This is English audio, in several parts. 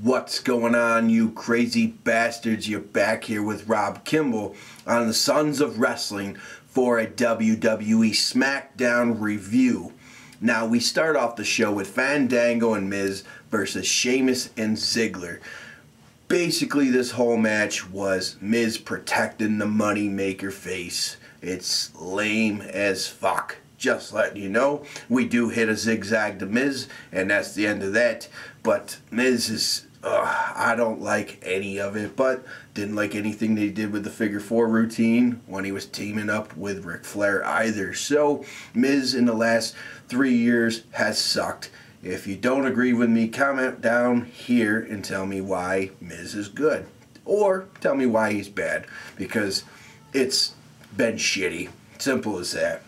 What's going on, you crazy bastards? You're back here with Rob Kimball on the Sons of Wrestling for a WWE SmackDown review. Now, we start off the show with Fandango and Miz versus Sheamus and Ziggler. Basically, this whole match was Miz protecting the Money Maker face. It's lame as fuck. Just letting you know, we do hit a zigzag to Miz, and that's the end of that. But Miz is, I don't like any of it, but didn't like anything they did with the figure 4 routine when he was teaming up with Ric Flair either. So, Miz in the last 3 years has sucked. If you don't agree with me, comment down here and tell me why Miz is good. Or tell me why he's bad, because it's been shitty. Simple as that.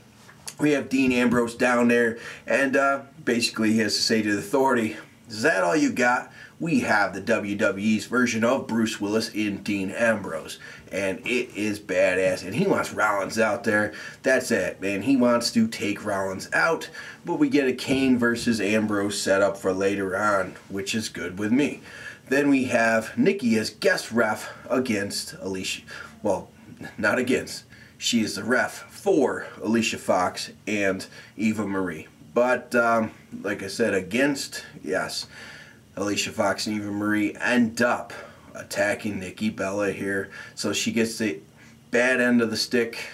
We have Dean Ambrose down there, and basically he has to say to the Authority, is that all you got? We have the WWE's version of Bruce Willis in Dean Ambrose, and it is badass, and he wants Rollins out there. That's it, man. He wants to take Rollins out, but we get a Kane versus Ambrose set up for later on, which is good with me. Then we have Nikki as guest ref against Alicia. Well, not against. She is the ref for Alicia Fox and Eva Marie. But, like I said, against, yes, Alicia Fox and Eva Marie end up attacking Nikki Bella here. So she gets the bad end of the stick,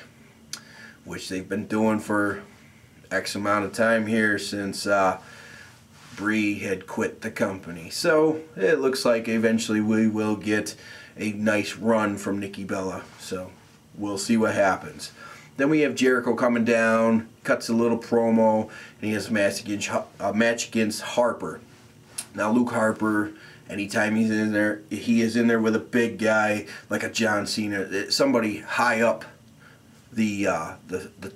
which they've been doing for X amount of time here since Brie had quit the company. So it looks like eventually we will get a nice run from Nikki Bella. So we'll see what happens. Then we have Jericho coming down, cuts a little promo, and he has a match against Harper. Now Luke Harper, anytime he's in there, he is in there with a big guy like a John Cena, somebody high up the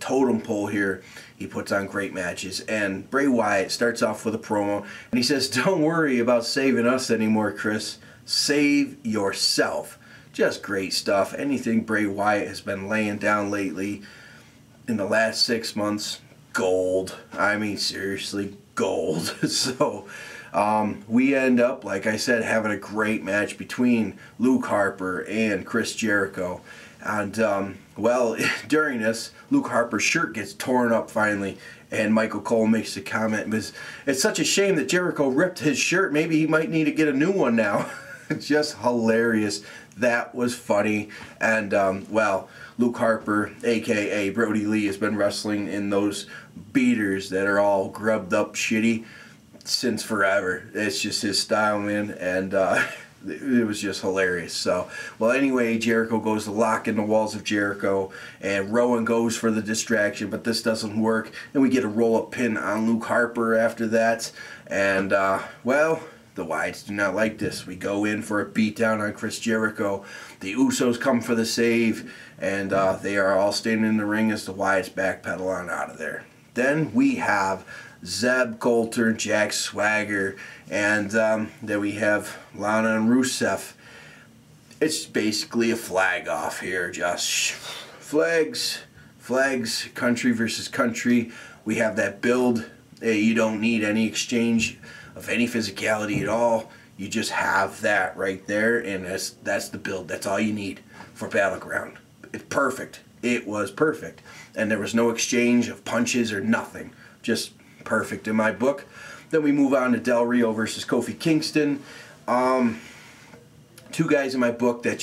totem pole here. He puts on great matches, and Bray Wyatt starts off with a promo, and he says, "Don't worry about saving us anymore, Chris. Save yourself." Just great stuff. Anything Bray Wyatt has been laying down lately in the last 6 months, gold. I mean, seriously, gold. So we end up, like I said, having a great match between Luke Harper and Chris Jericho. And, well, during this, Luke Harper's shirt gets torn up finally, and Michael Cole makes a comment. It's such a shame that Jericho ripped his shirt. Maybe he might need to get a new one now. It's just hilarious. That was funny. And, well, Luke Harper, a.k.a. Brody Lee, has been wrestling in those beaters that are all grubbed up shitty since forever. It's just his style, man. And it was just hilarious. So, well, anyway, Jericho goes to lock in the walls of Jericho, and Rowan goes for the distraction, but this doesn't work. And we get a roll-up pin on Luke Harper after that. And, well, the Wyatts do not like this. We go in for a beatdown on Chris Jericho. The Usos come for the save, and they are all standing in the ring as the Wyatts backpedal on out of there. Then we have Zeb Coulter, Jack Swagger, and then we have Lana and Rusev. It's basically a flag off here, just flags, country versus country. We have that build. You don't need any exchange of any physicality at all. You just have that right there, and that's the build. That's all you need for Battleground. It's perfect. It was perfect. And there was no exchange of punches or nothing. Just perfect in my book. Then we move on to Del Rio versus Kofi Kingston. Two guys in my book that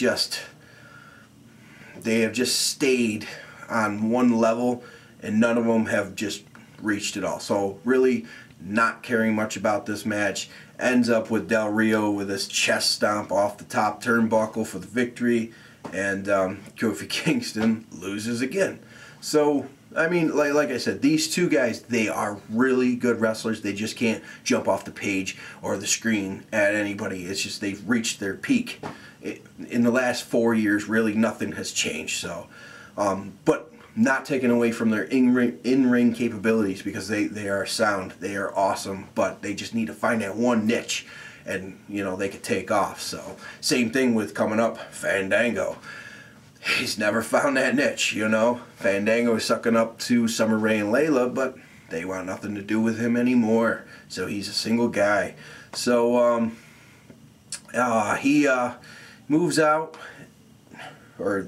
they have just stayed on one level, and none of them have just reached it all. So really not caring much about this match. Ends up with Del Rio with his chest stomp off the top turnbuckle for the victory, and Kofi Kingston loses again. So, I mean, like I said, these two guys, they are really good wrestlers. They just can't jump off the page or the screen at anybody. It's just they've reached their peak. In the last 4 years, really nothing has changed. So, but not taken away from their in-ring capabilities, because they are sound, they are awesome, but they just need to find that one niche, and you know, they could take off. So same thing with coming up Fandango. He's never found that niche, you know. Fandango is sucking up to Summer Rae and Layla, but they want nothing to do with him anymore. So he's a single guy. So He moves out, or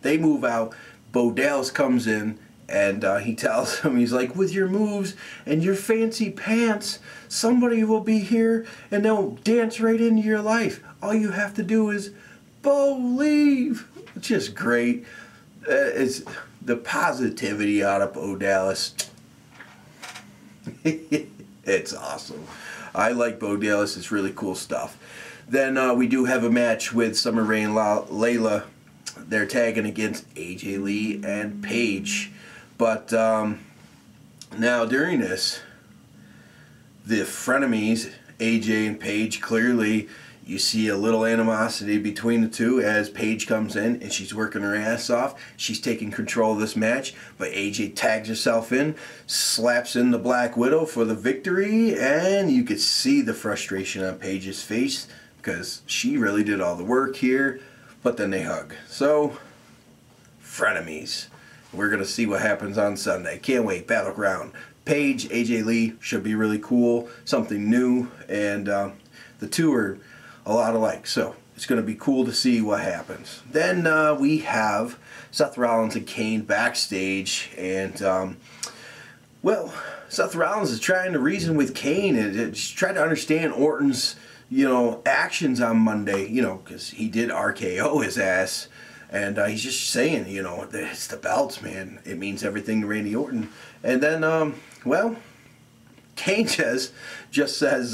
they move out. Bo Dallas comes in, and he tells him, he's like, with your moves and your fancy pants, somebody will be here and they'll dance right into your life. All you have to do is believe. It's just great. It's the positivity out of Bo Dallas. It's awesome. I like Bo Dallas. It's really cool stuff. Then we do have a match with Summer Rae and Layla. They're tagging against AJ Lee and Paige. But now during this, the frenemies, AJ and Paige, clearly you see a little animosity between the two as Paige comes in and she's working her ass off. She's taking control of this match, but AJ tags herself in, slaps in the Black Widow for the victory, and you could see the frustration on Paige's face because she really did all the work here, but then they hug. So, frenemies. We're going to see what happens on Sunday. Can't wait. Battleground. Paige, AJ Lee should be really cool. Something new. And the two are a lot alike. So it's going to be cool to see what happens. Then we have Seth Rollins and Kane backstage. And, well, Seth Rollins is trying to reason with Kane and try to understand Orton's, actions on Monday. Because he did RKO his ass. And he's just saying, it's the belts, man. It means everything to Randy Orton. And then, well, Kane just says,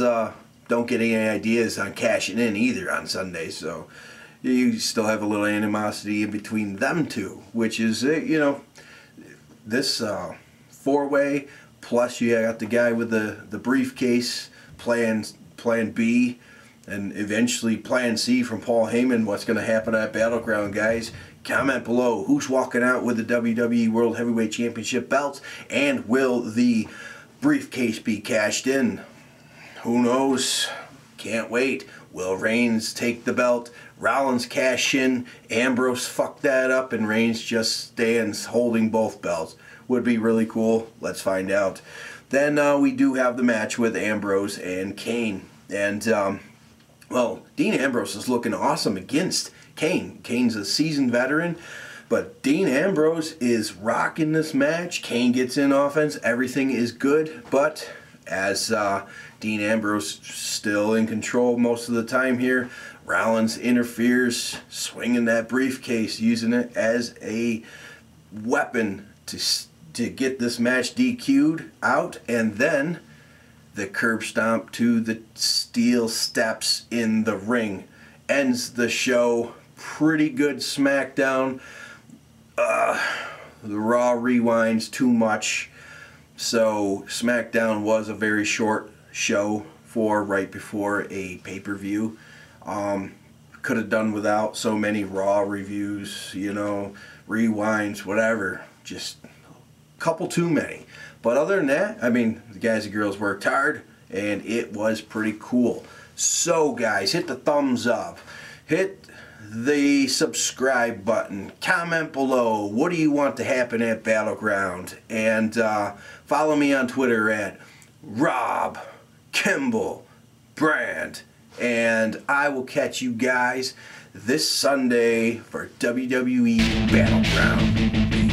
don't get any ideas on cashing in either on Sunday. So you still have a little animosity in between them two, which is, this four-way, plus you got the guy with the briefcase, plan B, and eventually Plan C from Paul Heyman. What's going to happen at Battleground, guys? Comment below. Who's walking out with the WWE World Heavyweight Championship belts? And will the briefcase be cashed in? Who knows? Can't wait. Will Reigns take the belt? Rollins cash in? Ambrose fuck that up and Reigns just stands holding both belts? Would be really cool. Let's find out. Then we do have the match with Ambrose and Kane. And, well, Dean Ambrose is looking awesome against Kane. Kane's a seasoned veteran, but Dean Ambrose is rocking this match. Kane gets in offense. Everything is good, but as Dean Ambrose still in control most of the time here, Rollins interferes, swinging that briefcase, using it as a weapon to get this match DQ'd out, and then the curb stomp to the steel steps in the ring ends the show. Pretty good SmackDown. The Raw rewinds too much. So SmackDown was a very short show for right before a pay-per-view. Could have done without so many Raw reviews, rewinds, whatever. Just a couple too many. But other than that, I mean, the guys and girls worked hard, and it was pretty cool. So, guys, hit the thumbs up. Hit the subscribe button. Comment below. What do you want to happen at Battleground? And follow me on Twitter at Rob Kimball Brand. And I will catch you guys this Sunday for WWE Battleground.